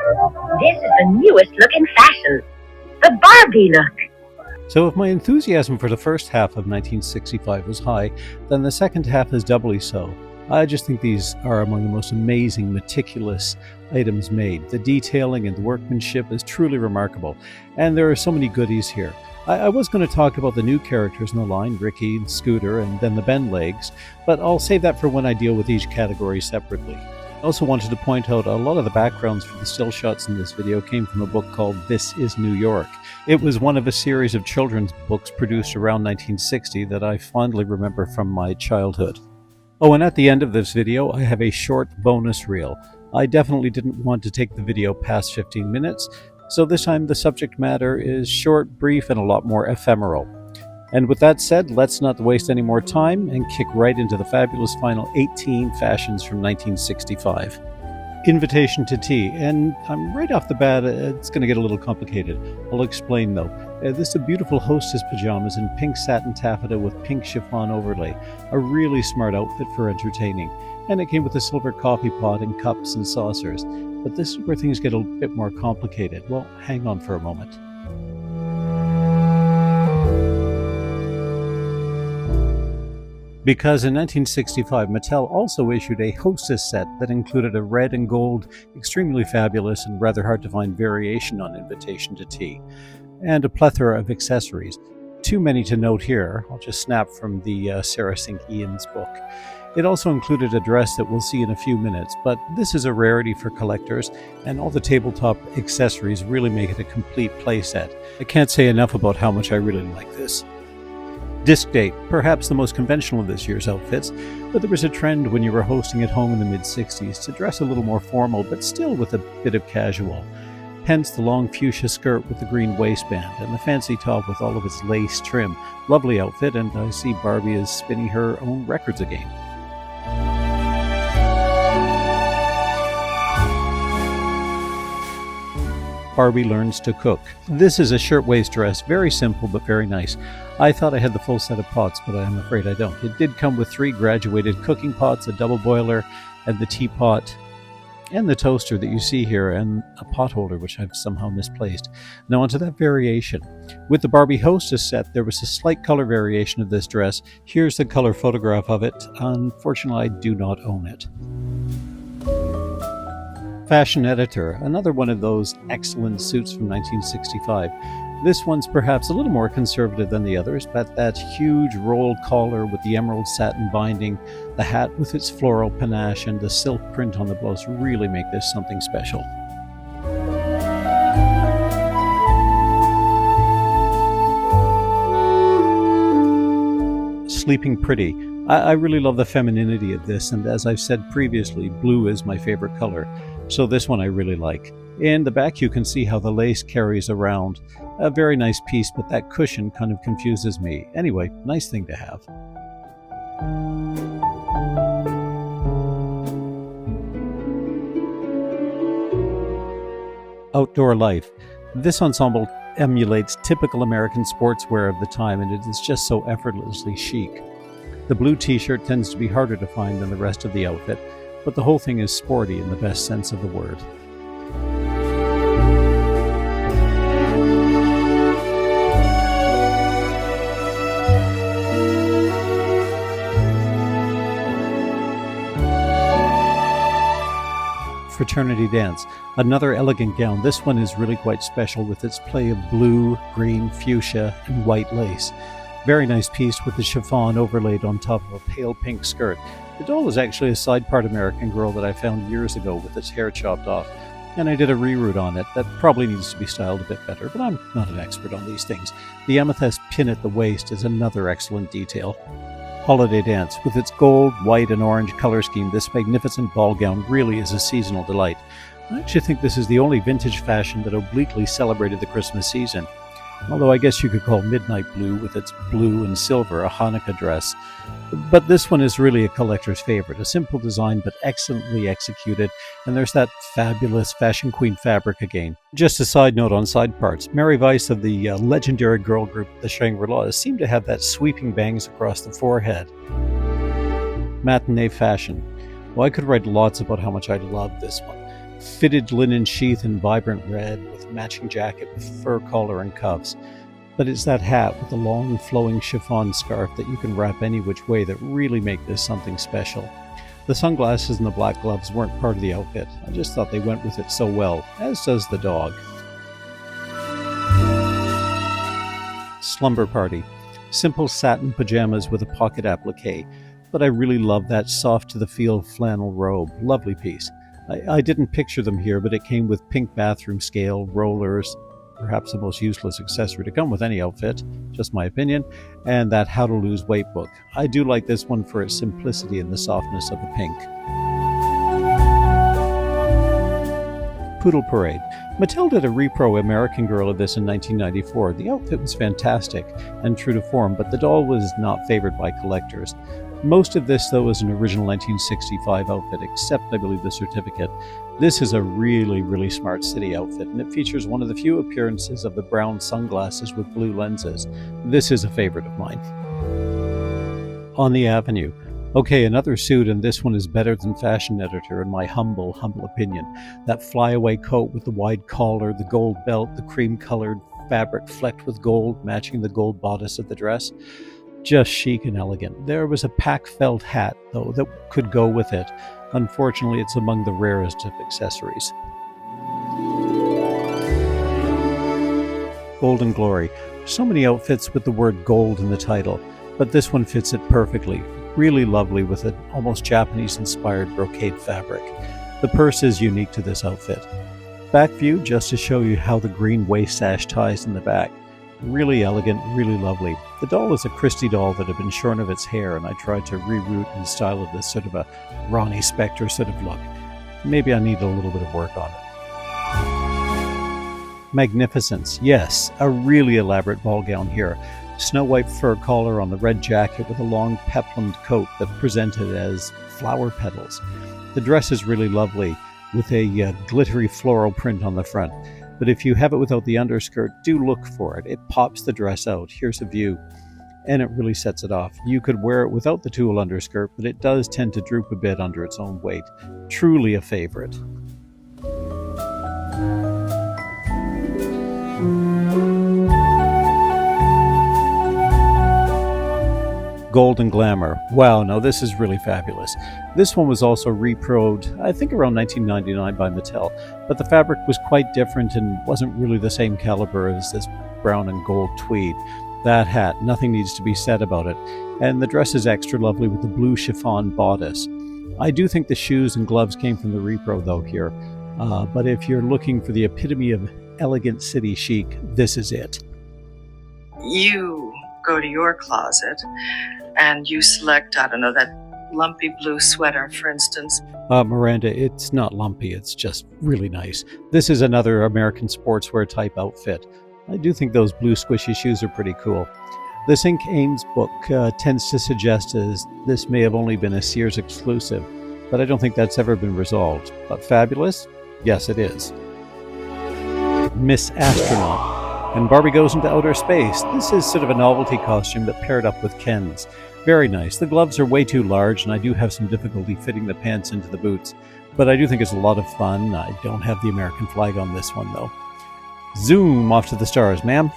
This is the newest looking fashion. The Barbie look. So if my enthusiasm for the first half of 1965 was high, then the second half is doubly so. I just think these are among the most amazing, meticulous items made. The detailing and the workmanship is truly remarkable, and there are so many goodies here. I was going to talk about the new characters in the line, Ricky and Scooter, and then the Ben legs, but I'll save that for when I deal with each category separately. I also wanted to point out a lot of the backgrounds for the still shots in this video came from a book called This is New York. It was one of a series of children's books produced around 1960 that I fondly remember from my childhood. Oh, and at the end of this video, I have a short bonus reel. I definitely didn't want to take the video past 15 minutes, so this time the subject matter is short, brief, and a lot more ephemeral. And with that said, let's not waste any more time and kick right into the fabulous final 18 fashions from 1965. Invitation to tea, and I'm right off the bat, it's going to get a little complicated. I'll explain though. This is a beautiful Hostess pajamas in pink satin taffeta with pink chiffon overlay. A really smart outfit for entertaining. And it came with a silver coffee pot and cups and saucers. But this is where things get a bit more complicated. Well, hang on for a moment. Because in 1965, Mattel also issued a Hostess set that included a red and gold, extremely fabulous and rather hard to find variation on Invitation to Tea, and a plethora of accessories. Too many to note here. I'll just snap from the Sarah Sink Ian's book. It also included a dress that we'll see in a few minutes, but this is a rarity for collectors, and all the tabletop accessories really make it a complete playset. I can't say enough about how much I really like this. Disc date, perhaps the most conventional of this year's outfits, but there was a trend when you were hosting at home in the mid-60s to dress a little more formal, but still with a bit of casual. Hence the long fuchsia skirt with the green waistband, and the fancy top with all of its lace trim. Lovely outfit, and I see Barbie is spinning her own records again. Barbie learns to cook. This is a shirtwaist dress, very simple but very nice. I thought I had the full set of pots, but I'm afraid I don't. It did come with 3 graduated cooking pots, a double boiler, and the teapot, and the toaster that you see here, and a pot holder, which I've somehow misplaced. Now onto that variation. With the Barbie Hostess set, there was a slight color variation of this dress. Here's the color photograph of it. Unfortunately, I do not own it. Fashion Editor, another one of those excellent suits from 1965. This one's perhaps a little more conservative than the others, but that huge rolled collar with the emerald satin binding, the hat with its floral panache, and the silk print on the blouse really make this something special. Sleeping Pretty. I really love the femininity of this, and as I've said previously, blue is my favorite color. So this one I really like. In the back you can see how the lace carries around. A very nice piece, but that cushion kind of confuses me. Anyway, nice thing to have. Outdoor life. This ensemble emulates typical American sportswear of the time, and it is just so effortlessly chic. The blue t-shirt tends to be harder to find than the rest of the outfit, but the whole thing is sporty in the best sense of the word. Fraternity Dance. Another elegant gown. This one is really quite special with its play of blue, green, fuchsia, and white lace. Very nice piece with the chiffon overlaid on top of a pale pink skirt. The doll is actually a side part American Girl that I found years ago with its hair chopped off, and I did a reroute on it that probably needs to be styled a bit better, but I'm not an expert on these things. The amethyst pin at the waist is another excellent detail. Holiday Dance. With its gold, white, and orange color scheme, this magnificent ball gown really is a seasonal delight. I actually think this is the only vintage fashion that obliquely celebrated the Christmas season. Although I guess you could call Midnight Blue with its blue and silver a Hanukkah dress. But this one is really a collector's favorite. A simple design but excellently executed, and there's that fabulous Fashion Queen fabric again. Just a side note on side parts, Mary Weiss of the legendary girl group the Shangri-Las seemed to have that sweeping bangs across the forehead. Matinee fashion. Well, I could write lots about how much I love this one. Fitted linen sheath in vibrant red with matching jacket with fur collar and cuffs. But it's that hat with the long flowing chiffon scarf that you can wrap any which way that really make this something special. The sunglasses and the black gloves weren't part of the outfit. I just thought they went with it so well, as does the dog. Slumber Party. Simple satin pajamas with a pocket applique, but I really love that soft-to-the-feel flannel robe. Lovely piece. I didn't picture them here, but it came with pink bathroom scale, rollers, perhaps the most useless accessory to come with any outfit, just my opinion, and that How to Lose Weight book. I do like this one for its simplicity and the softness of the pink. Poodle Parade. Mattel did a repro American Girl of this in 1994. The outfit was fantastic and true to form, but the doll was not favored by collectors. Most of this, though, is an original 1965 outfit, except, I believe, the certificate. This is a really, really smart city outfit, and it features one of the few appearances of the brown sunglasses with blue lenses. This is a favorite of mine. On the Avenue. Okay, another suit, and this one is better than Fashion Editor, in my humble opinion. That flyaway coat with the wide collar, the gold belt, the cream-colored fabric flecked with gold, matching the gold bodice of the dress. Just chic and elegant. There was a pack felt hat, though, that could go with it. Unfortunately, it's among the rarest of accessories. Golden Glory. So many outfits with the word gold in the title, but this one fits it perfectly. Really lovely with an almost Japanese-inspired brocade fabric. The purse is unique to this outfit. Back view, just to show you how the green waist sash ties in the back. Really elegant, really lovely. The doll is a Christie doll that had been shorn of its hair, and I tried to reroute and style it as sort of a Ronnie Spector sort of look. Maybe I need a little bit of work on it. Magnificence. Yes, a really elaborate ball gown here. Snow white fur collar on the red jacket with a long peplumed coat that presented as flower petals. The dress is really lovely with a glittery floral print on the front. But if you have it without the underskirt, do look for it. It pops the dress out. Here's a view. And it really sets it off. You could wear it without the tulle underskirt, but it does tend to droop a bit under its own weight. Truly a favorite. Golden Glamour. Wow, no, this is really fabulous. This one was also reproed, I think around 1999 by Mattel, but the fabric was quite different and wasn't really the same caliber as this brown and gold tweed. That hat, nothing needs to be said about it. And the dress is extra lovely with the blue chiffon bodice. I do think the shoes and gloves came from the repro though here, but if you're looking for the epitome of elegant city chic, this is it. You go to your closet and you select, I don't know, that lumpy blue sweater, for instance. Miranda, it's not lumpy, it's just really nice. This is another American sportswear type outfit. I do think those blue squishy shoes are pretty cool. This Inc. Ames book tends to suggest as this may have only been a Sears exclusive, but I don't think that's ever been resolved. But fabulous? Yes, it is. Miss Astronaut. And Barbie goes into outer space. This is sort of a novelty costume but paired up with Ken's. Very nice. The gloves are way too large, and I do have some difficulty fitting the pants into the boots. But I do think it's a lot of fun. I don't have the American flag on this one, though. Zoom off to the stars, ma'am.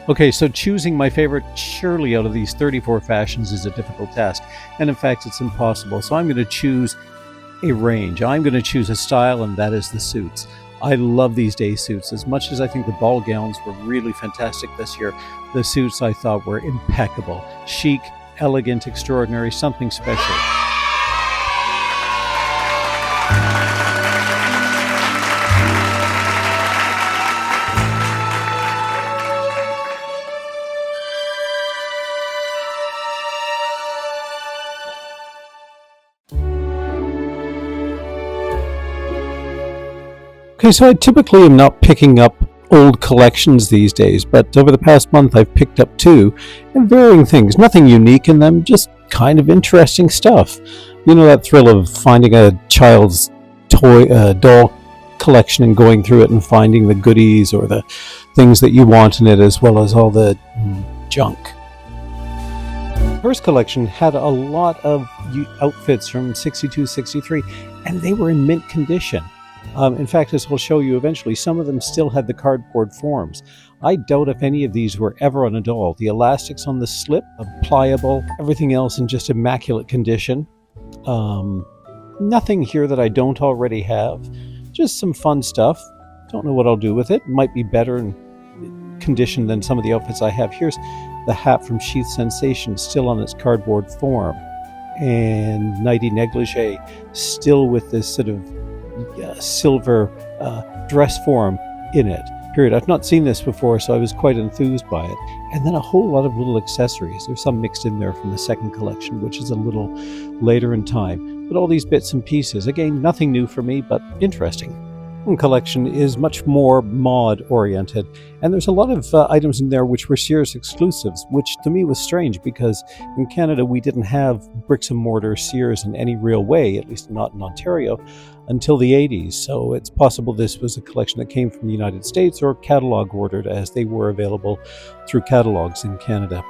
Okay, so choosing my favorite surely out of these 34 fashions is a difficult task, and in fact it's impossible, so I'm going to choose a range. I'm going to choose a style, and that is the suits. I love these day suits. As much as I think the ball gowns were really fantastic this year, the suits I thought were impeccable. Chic, elegant, extraordinary, something special. Okay, so I typically am not picking up old collections these days, but over the past month I've picked up two, and varying things. Nothing unique in them, just kind of interesting stuff. You know that thrill of finding a child's toy doll collection and going through it and finding the goodies or the things that you want in it, as well as all the junk. First collection had a lot of outfits from 62, 63, and they were in mint condition. In fact, as we'll show you eventually, some of them still had the cardboard forms. I doubt if any of these were ever on a doll. The elastics on the slip, pliable, everything else in just immaculate condition. Nothing here that I don't already have. Just some fun stuff. Don't know what I'll do with it. Might be better in condition than some of the outfits I have. Here's the hat from Sheath Sensation, still on its cardboard form. And nighty negligee, still with this sort of silver dress form in it. Period. I've not seen this before, so I was quite enthused by it. And then a whole lot of little accessories. There's some mixed in there from the second collection, which is a little later in time. But all these bits and pieces, again, nothing new for me, but interesting. One collection is much more mod oriented, and there's a lot of items in there which were Sears exclusives, which to me was strange because in Canada we didn't have bricks and mortar Sears in any real way, at least not in Ontario, until the 80s. So it's possible this was a collection that came from the United States or catalog ordered, as they were available through catalogs in Canada.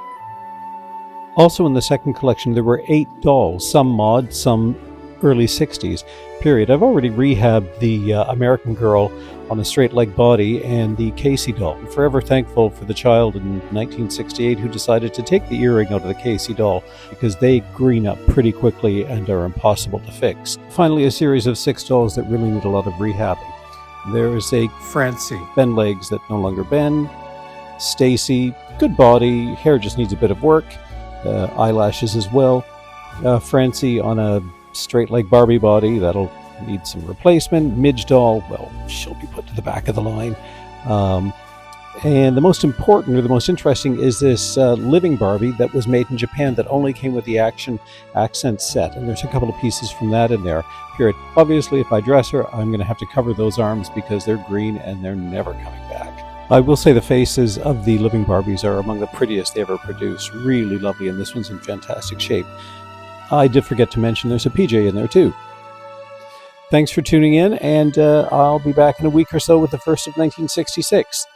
Also in the second collection there were 8 dolls, some mod, some early 60s period. I've already rehabbed the American Girl on a straight leg body and the Casey doll. I'm forever thankful for the child in 1968 who decided to take the earring out of the Casey doll because they green up pretty quickly and are impossible to fix. Finally, a series of 6 dolls that really need a lot of rehabbing. There is a Francie, bend legs that no longer bend, Stacy, good body, hair just needs a bit of work, eyelashes as well, Francie on a straight leg Barbie body that'll need some replacement. Midge doll, well, she'll be put to the back of the line. And the most important or the most interesting is this living Barbie that was made in Japan that only came with the accent set. And there's a couple of pieces from that in there. Period. Obviously, if I dress her, I'm going to have to cover those arms because they're green and they're never coming back. I will say the faces of the living Barbies are among the prettiest they ever produced. Really lovely, and this one's in fantastic shape. I did forget to mention there's a PJ in there too. Thanks for tuning in, and I'll be back in a week or so with the first of 1966.